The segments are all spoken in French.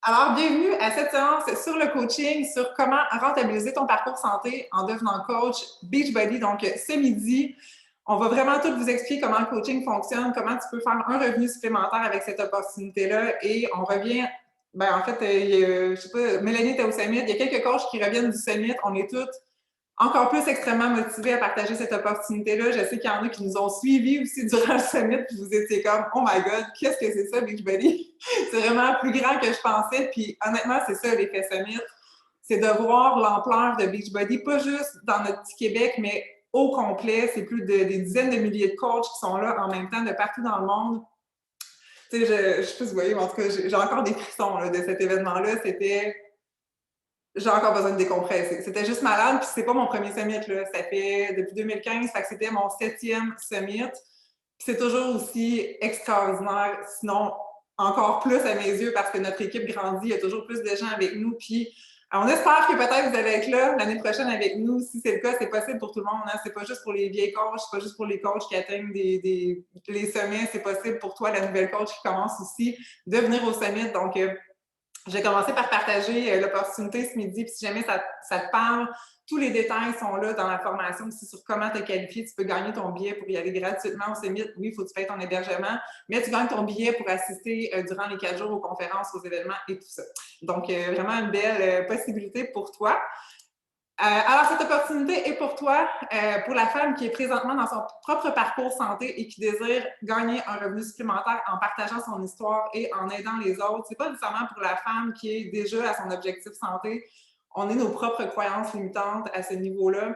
Alors, bienvenue à cette séance sur le coaching, sur comment rentabiliser ton parcours santé en devenant coach Beachbody. Donc, ce midi, on va vraiment tout vous expliquer comment le coaching fonctionne, comment tu peux faire un revenu supplémentaire avec cette opportunité-là. Et on revient, en fait, je sais pas, Mélanie était au Summit, il y a quelques coachs qui reviennent du Summit. On est toutes encore plus extrêmement motivés à partager cette opportunité-là. Je sais qu'il y en a qui nous ont suivis aussi durant le summit, puis vous étiez comme « Oh my God, qu'est-ce que c'est ça, Beachbody? » C'est vraiment plus grand que je pensais, puis honnêtement, c'est ça l'effet summit. C'est de voir l'ampleur de Beachbody, pas juste dans notre petit Québec, mais au complet. C'est plus des dizaines de milliers de coachs qui sont là en même temps de partout dans le monde. Tu sais, je sais pas si vous voyez, mais en tout cas, j'ai encore des frissons là, de cet événement-là. J'ai encore besoin de décompresser. C'était juste malade, puis c'est pas mon premier summit, là. Ça fait depuis 2015, fait que c'était mon 7e summit. Puis c'est toujours aussi extraordinaire, sinon encore plus à mes yeux, parce que notre équipe grandit, il y a toujours plus de gens avec nous, puis on espère que peut-être vous allez être là l'année prochaine avec nous. Si c'est le cas, c'est possible pour tout le monde. Hein? C'est pas juste pour les vieilles coachs, c'est pas juste pour les coachs qui atteignent les sommets. C'est possible pour toi, la nouvelle coach qui commence aussi, de venir au summit. Donc, j'ai commencé par partager l'opportunité ce midi, puis si jamais ça te parle, tous les détails sont là dans la formation aussi sur comment te qualifier. Tu peux gagner ton billet pour y aller gratuitement au Summit. Oui, il faut que tu payes ton hébergement, mais tu gagnes ton billet pour assister durant les 4 jours aux conférences, aux événements et tout ça. Donc, vraiment une belle possibilité pour toi. Alors, cette opportunité est pour toi, pour la femme qui est présentement dans son propre parcours santé et qui désire gagner un revenu supplémentaire en partageant son histoire et en aidant les autres. C'est pas nécessairement pour la femme qui est déjà à son objectif santé. On est nos propres croyances limitantes à ce niveau-là.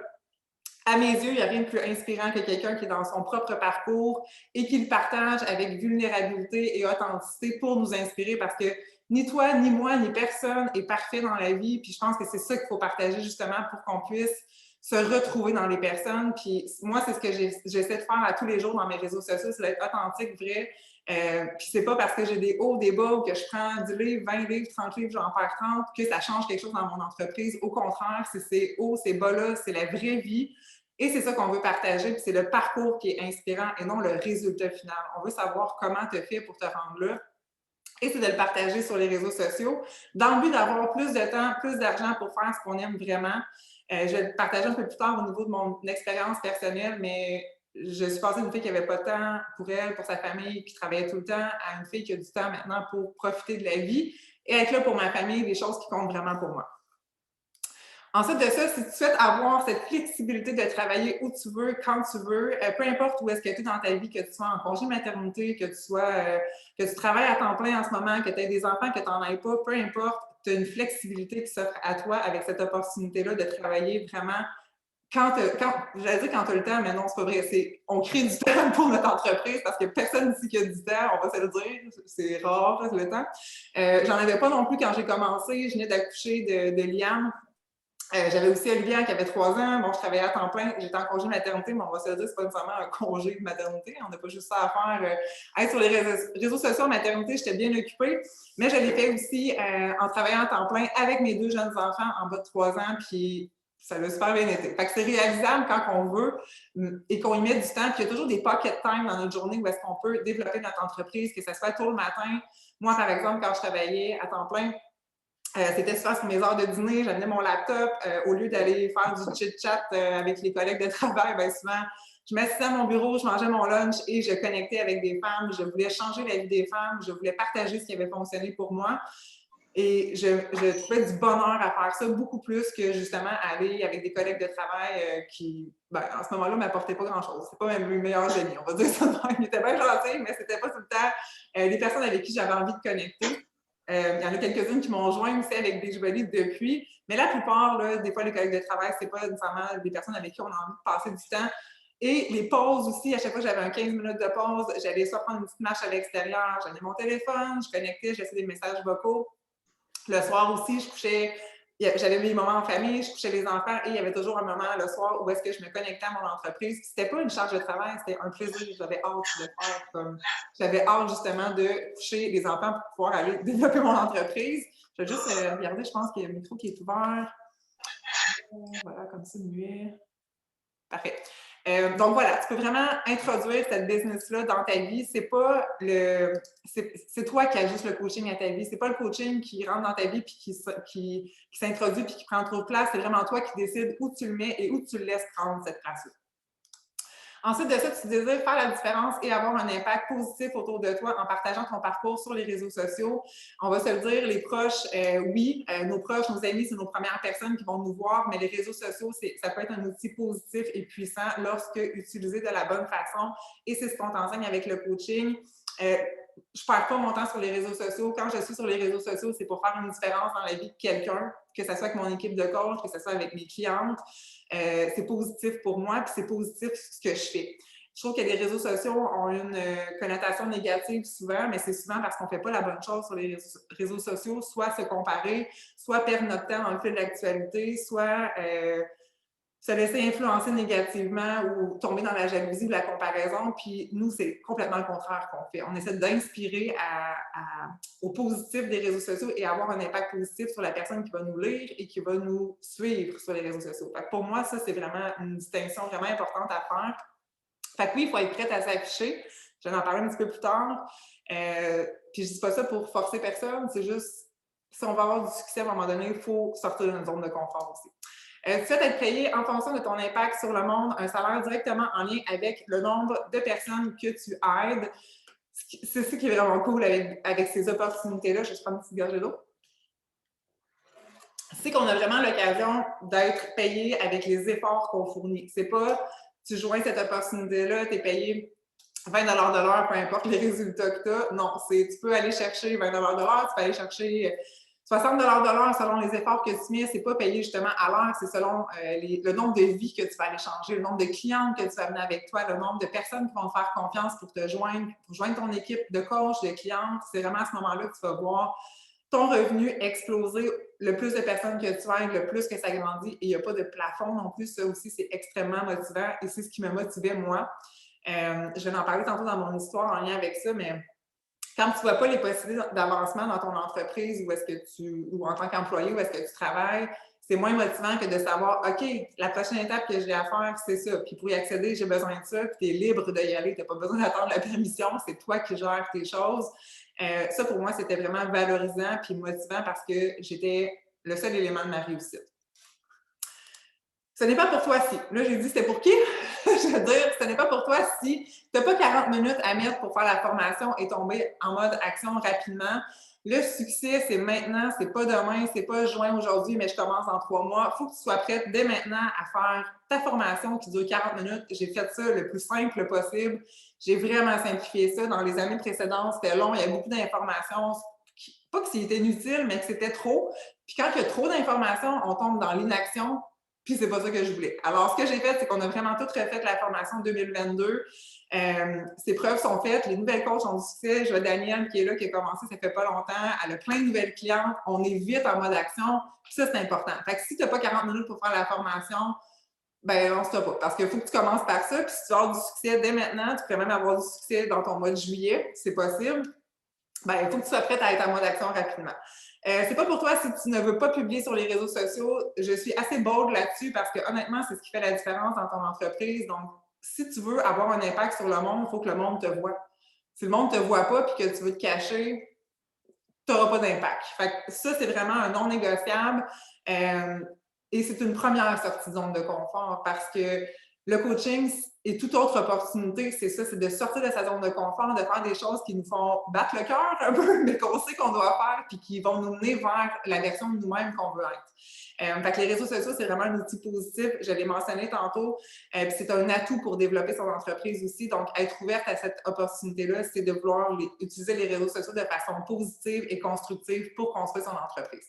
À mes yeux, il n'y a rien de plus inspirant que quelqu'un qui est dans son propre parcours et qui le partage avec vulnérabilité et authenticité pour nous inspirer parce que ni toi, ni moi, ni personne est parfait dans la vie. Puis je pense que c'est ça qu'il faut partager justement pour qu'on puisse se retrouver dans les personnes. Puis moi, c'est ce que j'essaie de faire à tous les jours dans mes réseaux sociaux, c'est d'être authentique, vrai. Puis c'est pas parce que j'ai des hauts, des bas ou que je prends 10 livres, 20 livres, 30 livres, j'en perds 30 que ça change quelque chose dans mon entreprise. Au contraire, c'est ces hauts, ces bas-là, c'est la vraie vie. Et c'est ça qu'on veut partager, puis c'est le parcours qui est inspirant et non le résultat final. On veut savoir comment tu fais pour te rendre là. Et c'est de le partager sur les réseaux sociaux dans le but d'avoir plus de temps, plus d'argent pour faire ce qu'on aime vraiment. Je vais le partager un peu plus tard au niveau de mon expérience personnelle, mais je suis passée d'une fille qui n'avait pas de temps pour elle, pour sa famille, qui travaillait tout le temps, à une fille qui a du temps maintenant pour profiter de la vie et être là pour ma famille, des choses qui comptent vraiment pour moi. Ensuite de ça, si tu souhaites avoir cette flexibilité de travailler où tu veux, quand tu veux, peu importe où est-ce que tu es dans ta vie, que tu sois en congé maternité, que tu travailles à temps plein en ce moment, que tu aies des enfants, que tu n'en aies pas, peu importe, tu as une flexibilité qui s'offre à toi avec cette opportunité-là de travailler vraiment j'allais dire quand tu as le temps, mais non, c'est pas vrai. On crée du temps pour notre entreprise parce que personne ici qui a du temps, on va se le dire, c'est rare le temps. J'en avais pas non plus quand j'ai commencé, je venais d'accoucher de Liam. J'avais aussi Olivia qui avait 3 ans. Bon, je travaillais à temps plein. J'étais en congé maternité, mais on va se le dire, c'est pas nécessairement un congé de maternité. On n'a pas juste ça à faire. Être sur les réseaux sociaux en maternité, j'étais bien occupée. Mais je l'ai fait aussi en travaillant à temps plein avec mes 2 jeunes enfants en bas de 3 ans. Puis ça l'a super bien été. Fait que c'est réalisable quand on veut et qu'on y met du temps. Puis il y a toujours des pocket time dans notre journée où est-ce qu'on peut développer notre entreprise, que ça soit tôt le matin. Moi, par exemple, quand je travaillais à temps plein, c'était souvent sur mes heures de dîner, j'amenais mon laptop. Au lieu d'aller faire du chit-chat avec les collègues de travail, bien souvent, je m'assisais à mon bureau, je mangeais mon lunch et je connectais avec des femmes. Je voulais changer la vie des femmes, je voulais partager ce qui avait fonctionné pour moi. Et je trouvais du bonheur à faire ça, beaucoup plus que justement aller avec des collègues de travail qui, en ce moment-là, ne m'apportaient pas grand-chose. C'est pas mes meilleurs amis, on va dire ça. Ils étaient bien gentils, mais c'était pas tout le temps des personnes avec qui j'avais envie de connecter. Il y en a quelques-unes qui m'ont joint aussi avec Beachbody depuis, mais la plupart, là, des fois, les collègues de travail, c'est pas nécessairement des personnes avec qui on a envie de passer du temps. Et les pauses aussi, à chaque fois que j'avais un 15 minutes de pause, j'allais soit prendre une petite marche à l'extérieur, j'avais mon téléphone, je connectais, je laissais des messages vocaux. Le soir aussi, j'avais mes moments en famille, je couchais les enfants et il y avait toujours un moment le soir où est-ce que je me connectais à mon entreprise. C'était pas une charge de travail, c'était un plaisir. J'avais hâte de faire j'avais hâte justement de coucher les enfants pour pouvoir aller développer mon entreprise. Je vais juste regarder, je pense qu'il y a le micro qui est ouvert. Voilà, comme ça, muet. Parfait. Donc voilà, tu peux vraiment introduire cette business-là dans ta vie. C'est pas c'est toi qui ajustes le coaching à ta vie. C'est pas le coaching qui rentre dans ta vie puis qui s'introduit puis qui prend trop de place. C'est vraiment toi qui décides où tu le mets et où tu le laisses prendre cette place-là. Ensuite de ça, tu désires faire la différence et avoir un impact positif autour de toi en partageant ton parcours sur les réseaux sociaux. On va se le dire, les proches, oui, nos proches, nos amis, c'est nos premières personnes qui vont nous voir, mais les réseaux sociaux, ça peut être un outil positif et puissant lorsque utilisé de la bonne façon. Et c'est ce qu'on t'enseigne avec le coaching. Je ne perds pas mon temps sur les réseaux sociaux. Quand je suis sur les réseaux sociaux, c'est pour faire une différence dans la vie de quelqu'un, que ce soit avec mon équipe de coach, que ce soit avec mes clientes. C'est positif pour moi, puis c'est positif ce que je fais. Je trouve que les réseaux sociaux ont une connotation négative souvent, mais c'est souvent parce qu'on ne fait pas la bonne chose sur les réseaux sociaux, soit se comparer, soit perdre notre temps dans le fil de l'actualité, soit se laisser influencer négativement ou tomber dans la jalousie ou la comparaison. Puis nous, c'est complètement le contraire qu'on fait. On essaie d'inspirer au positif des réseaux sociaux et avoir un impact positif sur la personne qui va nous lire et qui va nous suivre sur les réseaux sociaux. Fait que pour moi, ça, c'est vraiment une distinction vraiment importante à faire. Fait que oui, il faut être prête à s'afficher. Je vais en parler un petit peu plus tard. Puis je dis pas ça pour forcer personne, c'est juste, si on va avoir du succès à un moment donné, il faut sortir d'une zone de confort aussi. Tu souhaites être payé en fonction de ton impact sur le monde, un salaire directement en lien avec le nombre de personnes que tu aides. C'est ce qui est vraiment cool avec ces opportunités-là. Je vais prendre une petite gorgée d'eau. C'est qu'on a vraiment l'occasion d'être payé avec les efforts qu'on fournit. C'est pas, tu joins cette opportunité-là, tu es payé 20 $ de l'heure, peu importe les résultats que tu as. Non, tu peux aller chercher 20 $ de l'heure, tu peux aller chercher 60 $ de l'heure selon les efforts que tu mets. C'est pas payé justement à l'heure, c'est selon le nombre de vies que tu vas aller changer, le nombre de clientes que tu vas amener avec toi, le nombre de personnes qui vont te faire confiance pour te joindre, pour joindre ton équipe de coach, de clientes. C'est vraiment à ce moment-là que tu vas voir ton revenu exploser, le plus de personnes que tu aides, le plus que ça grandit. Et il n'y a pas de plafond non plus. Ça aussi, c'est extrêmement motivant et c'est ce qui me motivait moi. Je vais en parler tantôt dans mon histoire en lien avec ça, mais quand tu ne vois pas les possibilités d'avancement dans ton entreprise ou en tant qu'employé où est-ce que tu travailles, c'est moins motivant que de savoir, OK, la prochaine étape que j'ai à faire, c'est ça. Puis pour y accéder, j'ai besoin de ça. Puis tu es libre d'y aller. Tu n'as pas besoin d'attendre la permission. C'est toi qui gères tes choses. Ça, pour moi, c'était vraiment valorisant puis motivant parce que j'étais le seul élément de ma réussite. Ce n'est pas pour toi si. Là, j'ai dit, c'était pour qui? Je veux dire, ce n'est pas pour toi si tu n'as pas 40 minutes à mettre pour faire la formation et tomber en mode action rapidement. Le succès, c'est maintenant, c'est pas demain, c'est pas juin aujourd'hui, mais je commence dans 3 mois. Il faut que tu sois prête dès maintenant à faire ta formation qui dure 40 minutes. J'ai fait ça le plus simple possible. J'ai vraiment simplifié ça. Dans les années précédentes, c'était long, il y avait beaucoup d'informations. Pas que c'était inutile, mais que c'était trop. Puis quand il y a trop d'informations, on tombe dans l'inaction. Puis c'est pas ça que je voulais. Alors, ce que j'ai fait, c'est qu'on a vraiment tout refait la formation 2022. Ces preuves sont faites, les nouvelles coachs ont du succès. Je vois Danielle qui est là, qui a commencé, ça fait pas longtemps. Elle a plein de nouvelles clientes. On est vite en mode action. Puis ça, c'est important. Fait que si tu n'as pas 40 minutes pour faire la formation, ben lance-toi pas. Parce qu'il faut que tu commences par ça. Puis si tu veux avoir du succès dès maintenant, tu pourrais même avoir du succès dans ton mois de juillet, c'est possible. Ben, il faut que tu sois prête à être en mode action rapidement. C'est pas pour toi si tu ne veux pas publier sur les réseaux sociaux. Je suis assez bold là-dessus parce que honnêtement, c'est ce qui fait la différence dans ton entreprise. Donc, si tu veux avoir un impact sur le monde, il faut que le monde te voit. Si le monde ne te voit pas et que tu veux te cacher, tu n'auras pas d'impact. Fait que ça, c'est vraiment un non négociable. Et c'est une première sortie de zone de confort parce que le coaching et toute autre opportunité, c'est ça, c'est de sortir de sa zone de confort, de faire des choses qui nous font battre le cœur un peu, mais qu'on sait qu'on doit faire puis qui vont nous mener vers la version de nous-mêmes qu'on veut être. Fait que les réseaux sociaux, c'est vraiment un outil positif. Je l'ai mentionné tantôt. Puis c'est un atout pour développer son entreprise aussi. Donc, être ouverte à cette opportunité-là, c'est de vouloir utiliser les réseaux sociaux de façon positive et constructive pour construire son entreprise.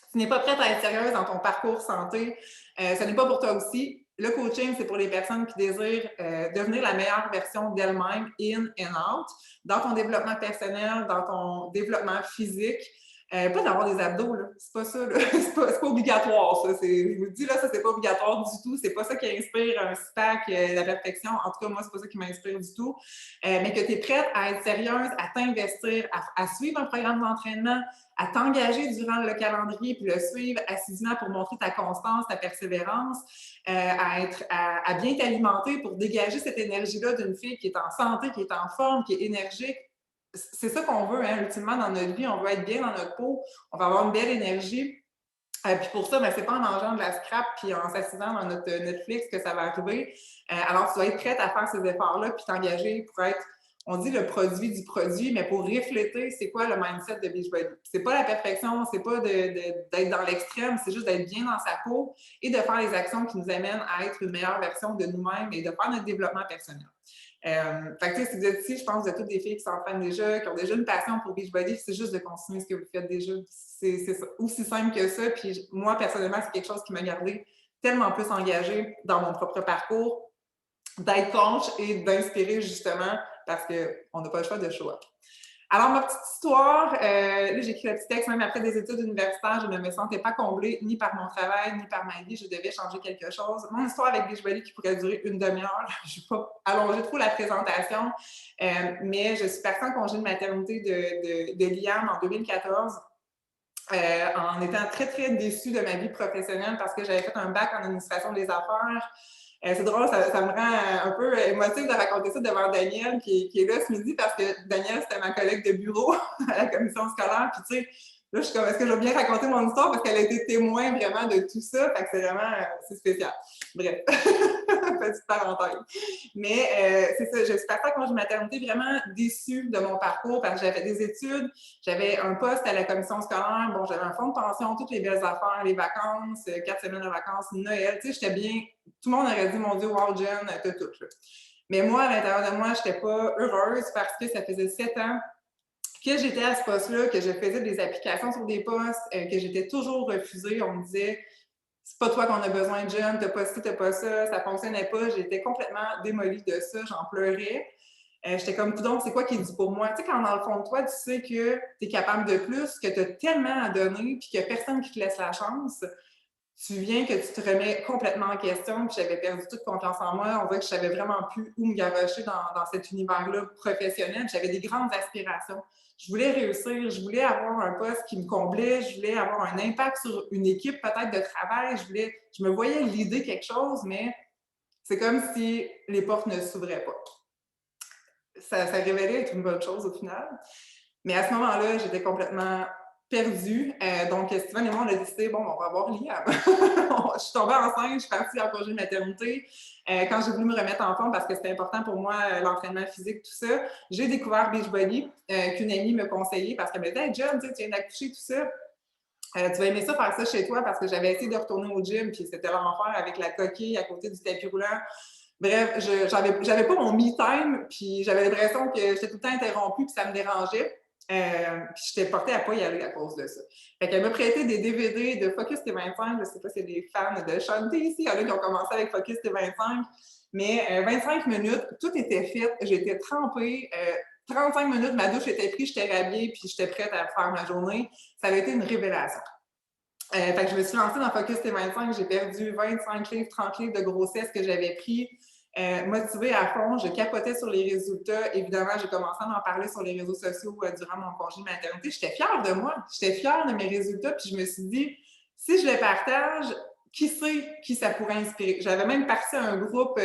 Si tu n'es pas prête à être sérieuse dans ton parcours santé, ce n'est pas pour toi aussi. Le coaching, c'est pour les personnes qui désirent devenir la meilleure version d'elles-mêmes, in and out, dans ton développement personnel, dans ton développement physique. Pas d'avoir des abdos, là. C'est pas ça, là. C'est pas obligatoire, ça. Je vous le dis, là, ça, c'est pas obligatoire du tout. C'est pas ça qui inspire un SPAC, la perfection. En tout cas, moi, c'est pas ça qui m'inspire du tout. Mais que tu es prête à être sérieuse, à t'investir, à suivre un programme d'entraînement, à t'engager durant le calendrier, puis le suivre assidûment pour montrer ta constance, ta persévérance, à bien t'alimenter pour dégager cette énergie-là d'une fille qui est en santé, qui est en forme, qui est énergique. C'est ça qu'on veut, hein, ultimement, dans notre vie. On veut être bien dans notre peau, on va avoir une belle énergie. Puis pour ça, ben, c'est pas en mangeant de la scrap puis en s'assisant dans notre Netflix que ça va arriver. Alors, tu dois être prête à faire ces efforts-là puis t'engager pour être, on dit le produit du produit, mais pour refléter c'est quoi le mindset de Beachbody. C'est pas la perfection, c'est pas d'être dans l'extrême, c'est juste d'être bien dans sa peau et de faire les actions qui nous amènent à être une meilleure version de nous-mêmes et de faire notre développement personnel. Fait que, si vous êtes ici, je pense que vous êtes toutes des filles qui s'entraînent déjà, qui ont déjà une passion pour Beachbody, c'est juste de continuer ce que vous faites déjà. C'est aussi simple que ça. Puis moi, personnellement, c'est quelque chose qui m'a gardé tellement plus engagée dans mon propre parcours, d'être coach et d'inspirer justement parce qu'on n'a pas le choix de choix. Alors, ma petite histoire, là, j'ai écrit le petit texte, même après des études universitaires, je ne me sentais pas comblée ni par mon travail, ni par ma vie. Je devais changer quelque chose. Mon histoire avec Beachbody qui pourrait durer une demi-heure, je ne vais pas allonger trop la présentation, mais je suis partie en congé de maternité de Liam en 2014. En étant très, très déçue de ma vie professionnelle parce que j'avais fait un bac en administration des affaires. C'est drôle, ça me rend un peu émotive de raconter ça devant Danielle qui est là ce midi parce que Danielle, c'était ma collègue de bureau à la commission scolaire. Puis, tu sais, là, je suis comme, est-ce que je vais bien raconter mon histoire parce qu'elle a été témoin vraiment de tout ça. Fait que c'est vraiment, c'est spécial. Bref, petite parenthèse. Mais c'est ça, je suis partie quand j'ai maternité vraiment déçue de mon parcours parce que j'avais des études, j'avais un poste à la commission scolaire, bon, j'avais un fonds de pension, toutes les belles affaires, les vacances, 4 semaines de vacances, Noël, tu sais, j'étais bien. Tout le monde aurait dit, mon Dieu, wow, Jen, t'as tout, là. Mais moi, à l'intérieur de moi, je n'étais pas heureuse parce que ça faisait 7 ans que j'étais à ce poste-là, que je faisais des applications sur des postes, que j'étais toujours refusée. On me disait, c'est pas toi qu'on a besoin de Jen, t'as pas ci, t'as pas ça fonctionnait pas. J'étais complètement démolie de ça, j'en pleurais. J'étais comme, donc, c'est quoi qui est dû pour moi? Tu sais, quand dans le fond de toi, tu sais que tu es capable de plus, que tu as tellement à donner, puis qu'il n'y a personne qui te laisse la chance, tu viens que tu te remets complètement en question, puis j'avais perdu toute confiance en moi. On dirait que je savais vraiment plus où me garrocher dans cet univers-là professionnel. J'avais des grandes aspirations. Je voulais réussir, je voulais avoir un poste qui me comblait, je voulais avoir un impact sur une équipe peut-être de travail, je me voyais l'idée quelque chose, mais c'est comme si les portes ne s'ouvraient pas. Ça révélait être une bonne chose au final. Mais à ce moment-là, j'étais complètement perdue. Donc, Steven et moi, on a décidé, bon, on va avoir Liam. Je suis tombée enceinte, je suis partie en congé de maternité. Quand j'ai voulu me remettre en forme, parce que c'était important pour moi, l'entraînement physique, tout ça, j'ai découvert Beachbody, qu'une amie me conseillait parce qu'elle me disait, hey, John, tu viens d'accoucher, tout ça. Tu vas aimer ça faire ça chez toi parce que j'avais essayé de retourner au gym, puis c'était l'enfer avec la coquille à côté du tapis roulant. Bref, j'avais pas mon me-time, puis j'avais l'impression que j'étais tout le temps interrompue, puis ça me dérangeait. Puis j'étais portée à pas y aller à cause de ça. Fait qu'elle m'a prêté des DVD de Focus T25. Je sais pas si c'est des fans de Shanti ici. Il y en a qui ont commencé avec Focus T25. Mais 25 minutes, tout était fait. J'étais trempée. 35 minutes, ma douche était prise, j'étais rhabillée, puis j'étais prête à faire ma journée. Ça avait été une révélation. Fait que je me suis lancée dans Focus T25. J'ai perdu 25 livres, 30 livres de grossesse que j'avais pris. Motivée à fond, je capotais sur les résultats. Évidemment, j'ai commencé à en parler sur les réseaux sociaux durant mon congé de maternité. J'étais fière de moi, j'étais fière de mes résultats, puis je me suis dit, si je les partage, qui sait qui ça pourrait inspirer? J'avais même parti à un groupe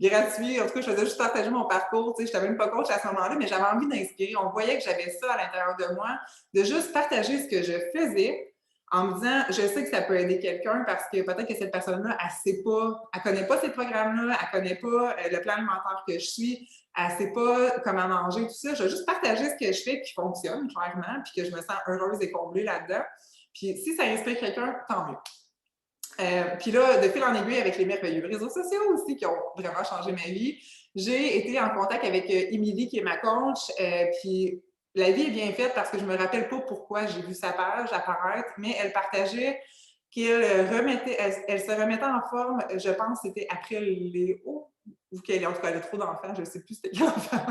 gratuit, en tout cas, je faisais juste partager mon parcours, tu sais, je n'étais même pas coach à ce moment-là, mais j'avais envie d'inspirer. On voyait que j'avais ça à l'intérieur de moi, de juste partager ce que je faisais, en me disant, je sais que ça peut aider quelqu'un parce que peut-être que cette personne-là, elle connaît pas ces programmes-là, elle connaît pas le plan alimentaire que je suis, elle sait pas comment manger, tout ça. Je vais juste partager ce que je fais qui fonctionne, clairement, puis que je me sens heureuse et comblée là-dedans. Puis si ça inspire quelqu'un, tant mieux. Puis là, de fil en aiguille avec les merveilleux réseaux sociaux aussi qui ont vraiment changé ma vie, j'ai été en contact avec Émilie, qui est ma coach, puis la vie est bien faite parce que je me rappelle pas pourquoi j'ai vu sa page apparaître, mais elle partageait qu'elle remettait, elle se remettait en forme, je pense que c'était après Léo, ou qu'elle, en tout cas, elle a trop d'enfants, je ne sais plus c'était quel enfant,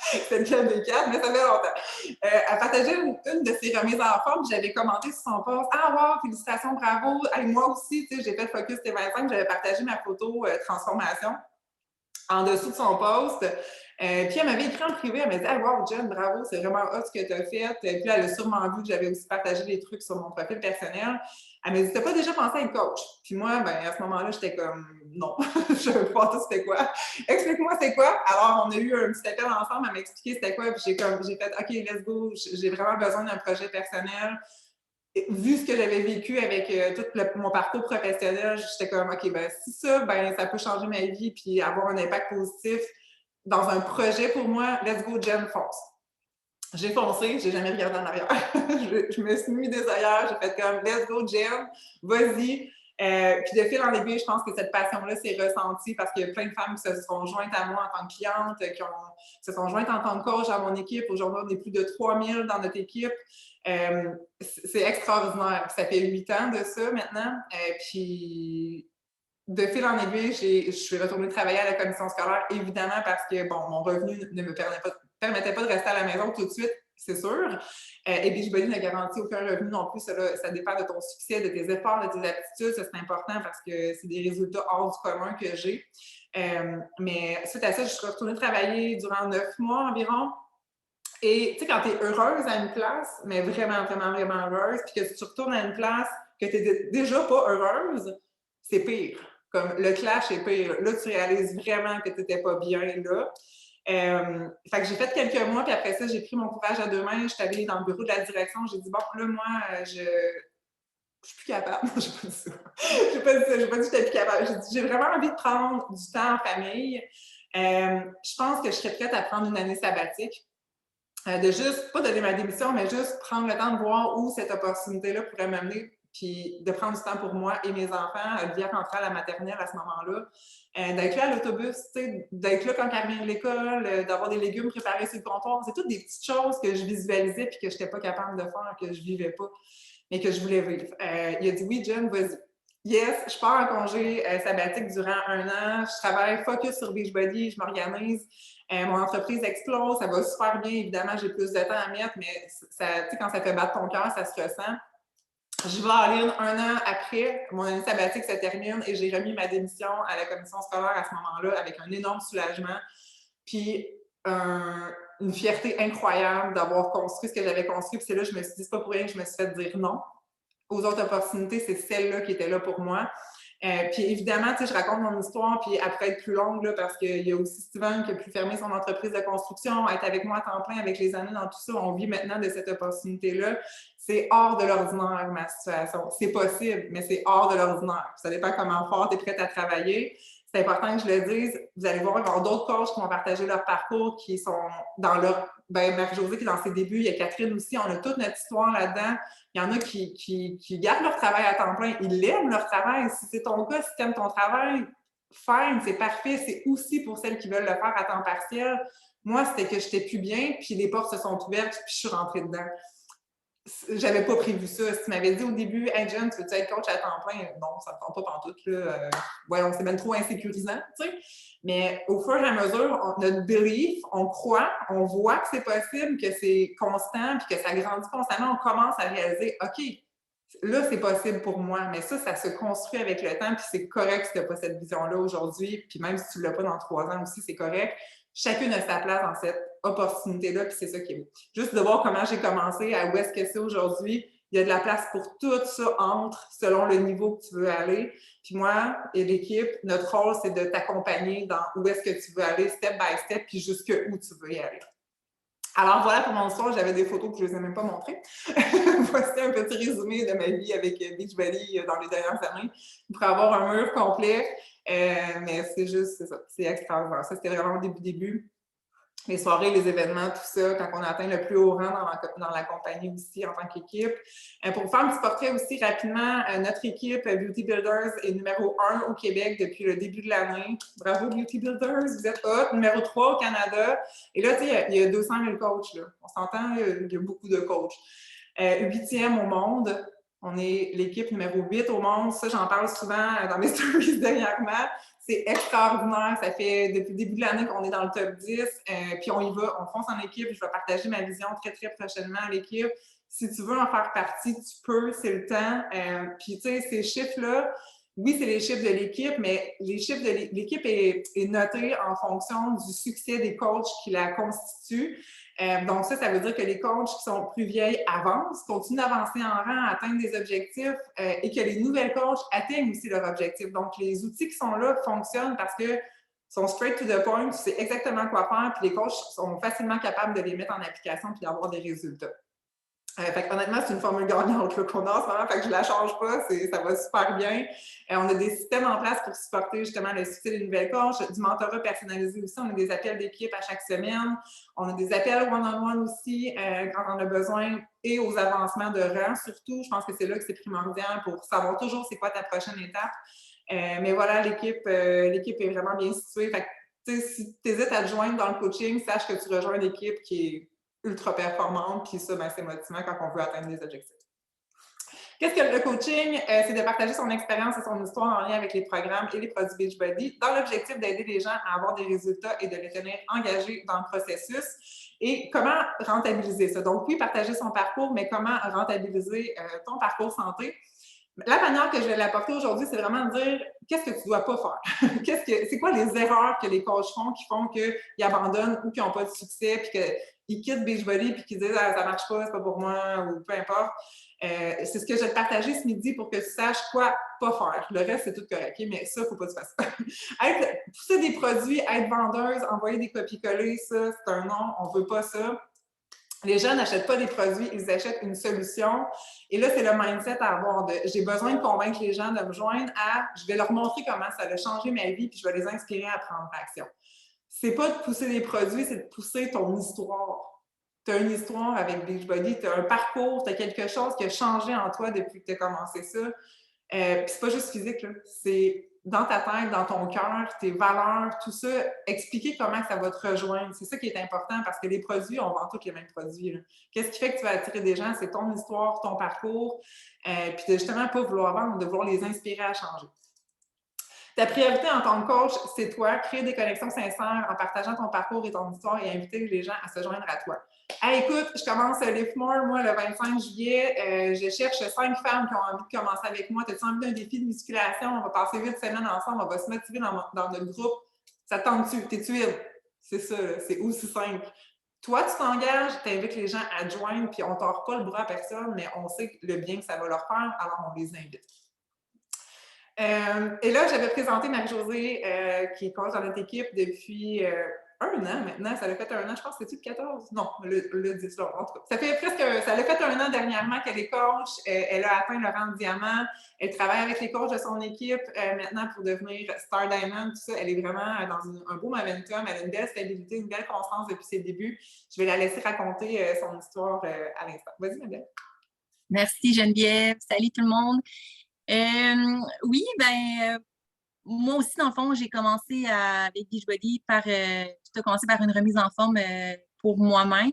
c'était lequel des quatre, mais ça fait longtemps. Elle partageait une de ses remises en forme, j'avais commenté sur son post, ah wow, félicitations, bravo, hey, moi aussi, tu sais, j'ai fait Focus T25, j'avais partagé ma photo transformation en dessous de son post. Puis elle m'avait écrit en privé, elle m'a dit hey, wow, Jen, bravo, c'est vraiment hot ce que tu as fait. Puis là, elle a sûrement vu que j'avais aussi partagé des trucs sur mon profil personnel. Elle m'a dit t'as pas déjà pensé à être coach? Puis moi, ben, à ce moment-là, j'étais comme non, je ne sais pas tout c'était quoi. Explique-moi c'est quoi. Alors, on a eu un petit appel ensemble, elle m'a expliqué c'était quoi, puis j'ai fait OK, let's go, j'ai vraiment besoin d'un projet personnel. Vu ce que j'avais vécu avec mon parcours professionnel, j'étais comme, OK, ben si ça, ben ça peut changer ma vie puis avoir un impact positif dans un projet pour moi, let's go, Jen, fonce. J'ai foncé, j'ai jamais regardé en arrière. je me suis mis des ailleurs, j'ai fait comme, let's go, Jen, vas-y. Puis de fil en aiguille, je pense que cette passion-là s'est ressentie parce qu'il y a plein de femmes qui se sont jointes à moi en tant que cliente, se sont jointes en tant que coach à mon équipe. Aujourd'hui, on est plus de 3000 dans notre équipe. C'est extraordinaire. Ça fait 8 ans de ça maintenant. Puis de fil en aiguille, je suis retournée travailler à la commission scolaire, évidemment, parce que bon, mon revenu ne me permettait pas de rester à la maison tout de suite, c'est sûr. Et Beachbody ne garantit aucun revenu non plus. Ça dépend de ton succès, de tes efforts, de tes aptitudes. Ça, c'est important parce que c'est des résultats hors du commun que j'ai. Mais suite à ça, je suis retournée travailler durant 9 mois environ. Et tu sais, quand tu es heureuse à une place, mais vraiment, vraiment, vraiment heureuse, puis que tu retournes à une place que tu n'es déjà pas heureuse, c'est pire. Comme le clash est pire. Là, tu réalises vraiment que tu n'étais pas bien là. Fait que j'ai fait quelques mois, puis après ça, j'ai pris mon courage à deux mains. Je suis allée dans le bureau de la direction. J'ai dit, bon, là, moi, je suis plus capable. J'ai pas dit ça. J'ai pas dit ça. J'ai pas dit que j'étais plus capable. J'ai dit, j'ai vraiment envie de prendre du temps en famille. Je pense que je serais prête à prendre une année sabbatique. De juste, pas donner ma démission, mais juste prendre le temps de voir où cette opportunité-là pourrait m'amener, puis de prendre du temps pour moi et mes enfants. Olivia rentrait à la maternelle à ce moment-là. D'être là à l'autobus, d'être là quand elle vient de l'école, d'avoir des légumes préparés sur le comptoir. C'est toutes des petites choses que je visualisais puis que je n'étais pas capable de faire, que je ne vivais pas, mais que je voulais vivre. Il a dit oui, Jen, vas-y. Yes, je pars en congé sabbatique durant 1 an. Je travaille focus sur Beachbody, je m'organise. Mon entreprise explose, ça va super bien. Évidemment, j'ai plus de temps à mettre, mais ça, quand ça fait battre ton cœur, ça se ressent. Je vais à Lille 1 an après, mon année sabbatique se termine et j'ai remis ma démission à la commission scolaire à ce moment-là avec un énorme soulagement. Puis une fierté incroyable d'avoir construit ce que j'avais construit. Puis c'est là que je me suis dit, c'est pas pour rien que je me suis fait dire non aux autres opportunités, c'est celle-là qui était là pour moi. Puis évidemment, je raconte mon histoire, puis après être plus longue, là, parce qu'il y a aussi Steven qui a pu fermer son entreprise de construction, être avec moi à temps plein avec les années dans tout ça. On vit maintenant de cette opportunité-là. C'est hors de l'ordinaire, ma situation. C'est possible, mais c'est hors de l'ordinaire. Ça dépend comment fort tu es prête à travailler. C'est important que je le dise. Vous allez voir, il y avoir d'autres coachs qui vont partager leur parcours, qui sont dans leur... Ben, Marie-Josée qui est dans ses débuts, il y a Catherine aussi, on a toute notre histoire là-dedans. Il y en a qui gardent leur travail à temps plein. Ils aiment leur travail. Si c'est ton cas, si tu aimes ton travail, fine, c'est parfait. C'est aussi pour celles qui veulent le faire à temps partiel. Moi, c'était que je n'étais plus bien, puis les portes se sont ouvertes, puis je suis rentrée dedans. J'avais pas prévu ça. Si tu m'avais dit au début, hey Jen, tu veux-tu être coach à temps plein? Non, ça me tente pas pantoute. Voyons, c'est même trop insécurisant, tu sais. Mais au fur et à mesure, notre belief, on croit, on voit que c'est possible, que c'est constant, puis que ça grandit constamment, on commence à réaliser, OK, là, c'est possible pour moi. Mais ça se construit avec le temps, puis c'est correct si tu n'as pas cette vision-là aujourd'hui, puis même si tu ne l'as pas dans 3 ans aussi, c'est correct. Chacune a sa place dans cette opportunité-là, puis c'est ça qui est beau. Juste de voir comment j'ai commencé, à où est-ce que c'est aujourd'hui, il y a de la place pour tout ça entre, selon le niveau que tu veux aller. Puis moi et l'équipe, notre rôle, c'est de t'accompagner dans où est-ce que tu veux aller, step by step, puis jusqu'où tu veux y aller. Alors voilà pour mon histoire, j'avais des photos que je ne les ai même pas montrées. Voici un petit résumé de ma vie avec Beachbody dans les dernières années. Il pourrait avoir un mur complet, mais c'est juste, c'est ça, c'est extraordinaire. Ça, c'était vraiment au début. Les soirées, les événements, tout ça, quand on atteint le plus haut rang dans la compagnie aussi en tant qu'équipe. Pour vous faire un petit portrait aussi rapidement, notre équipe Beauty Builders est numéro 1 au Québec depuis le début de l'année. Bravo Beauty Builders, vous êtes hot. Numéro 3 au Canada. Et là, tu sais, il y a 200 000 coachs. Là. On s'entend, il y a beaucoup de coachs. 8e au monde. On est l'équipe numéro 8 au monde. Ça, j'en parle souvent dans mes stories dernièrement. C'est extraordinaire. Ça fait depuis le début de l'année qu'on est dans le top 10. Puis on y va, on fonce en équipe. Je vais partager ma vision très, très prochainement à l'équipe. Si tu veux en faire partie, tu peux, c'est le temps. Puis, tu sais, ces chiffres-là, oui, c'est les chiffres de l'équipe, mais les chiffres de l'équipe est noté en fonction du succès des coachs qui la constituent. Donc ça veut dire que les coachs qui sont plus vieilles avancent, continuent d'avancer en rang, atteignent des objectifs et que les nouvelles coachs atteignent aussi leurs objectifs. Donc, les outils qui sont là fonctionnent parce que sont straight to the point, tu sais exactement quoi faire, puis les coachs sont facilement capables de les mettre en application puis d'avoir des résultats. Fait honnêtement, c'est une formule gagnante qu'on a en ce moment, fait que je ne la change pas, ça va super bien. On a des systèmes en place pour supporter justement le succès des nouvelles coachs, du mentorat personnalisé aussi, on a des appels d'équipe à chaque semaine, on a des appels one-on-one aussi quand on a besoin et aux avancements de rang surtout. Je pense que c'est là que c'est primordial pour savoir toujours c'est quoi ta prochaine étape. Mais voilà, l'équipe est vraiment bien située. Fait que, si tu hésites à te joindre dans le coaching, sache que tu rejoins une équipe qui est ultra performante, puis ça, ben, c'est motivant quand on veut atteindre des objectifs. Qu'est-ce que le coaching? C'est de partager son expérience et son histoire en lien avec les programmes et les produits Beachbody dans l'objectif d'aider les gens à avoir des résultats et de les tenir engagés dans le processus. Et comment rentabiliser ça? Donc, oui, partager son parcours, mais comment rentabiliser ton parcours santé? La manière que je vais l'apporter aujourd'hui, c'est vraiment de dire qu'est-ce que tu ne dois pas faire. C'est quoi les erreurs que les coachs font qui font qu'ils abandonnent ou qu'ils n'ont pas de succès, puis qu'ils quittent Beachbody puis qu'ils disent ah, ça ne marche pas, c'est pas pour moi, ou peu importe. C'est ce que je vais te partager ce midi pour que tu saches quoi pas faire. Le reste, c'est tout correct, mais ça, il ne faut pas que tu fasses ça. Pousser des produits, être vendeuse, envoyer des copies-collées, ça, c'est un non, on ne veut pas ça. Les gens n'achètent pas des produits, ils achètent une solution. Et là, c'est le mindset à avoir de j'ai besoin de convaincre les gens de me joindre à je vais leur montrer comment ça a changé ma vie puis je vais les inspirer à prendre action. C'est pas de pousser des produits, c'est de pousser ton histoire. Tu as une histoire avec Beachbody, tu as un parcours, tu as quelque chose qui a changé en toi depuis que tu as commencé ça. Puis c'est pas juste physique, c'est dans ta tête, dans ton cœur, tes valeurs, tout ça, expliquer comment ça va te rejoindre. C'est ça qui est important parce que les produits, on vend tous les mêmes produits. Qu'est-ce qui fait que tu vas attirer des gens? C'est ton histoire, ton parcours, puis de justement pas vouloir vendre, de vouloir les inspirer à changer. Ta priorité en tant que coach, c'est toi, créer des connexions sincères en partageant ton parcours et ton histoire et inviter les gens à se joindre à toi. Hey, écoute, je commence Lift More, moi, le 25 juillet. Je cherche 5 femmes qui ont envie de commencer avec moi. T'as-tu envie d'un défi de musculation? On va passer 8 semaines ensemble, on va se motiver dans notre groupe. Ça te tente-tu? T'es-tu libre? C'est ça, c'est aussi simple. Toi, tu t'engages, tu invites les gens à te joindre, puis on ne tord pas le bras à personne, mais on sait le bien que ça va leur faire, alors on les invite. Et là, j'avais présenté Marie-Josée, qui est coach dans notre équipe depuis un an maintenant. Ça l'a fait un an, je pense que c'était le 14? Non, le 10, en tout cas. Ça l'a fait un an dernièrement qu'elle est coach. Elle a atteint le rang de diamant. Elle travaille avec les coachs de son équipe maintenant pour devenir Star Diamond. Tout ça, elle est vraiment dans un beau momentum. Elle a une belle stabilité, une belle constance depuis ses débuts. Je vais la laisser raconter son histoire à l'instant. Vas-y, ma belle. Merci Geneviève. Salut tout le monde. Oui, moi aussi, dans le fond, j'ai commencé avec Beachbody j'ai commencé par une remise en forme pour moi-même.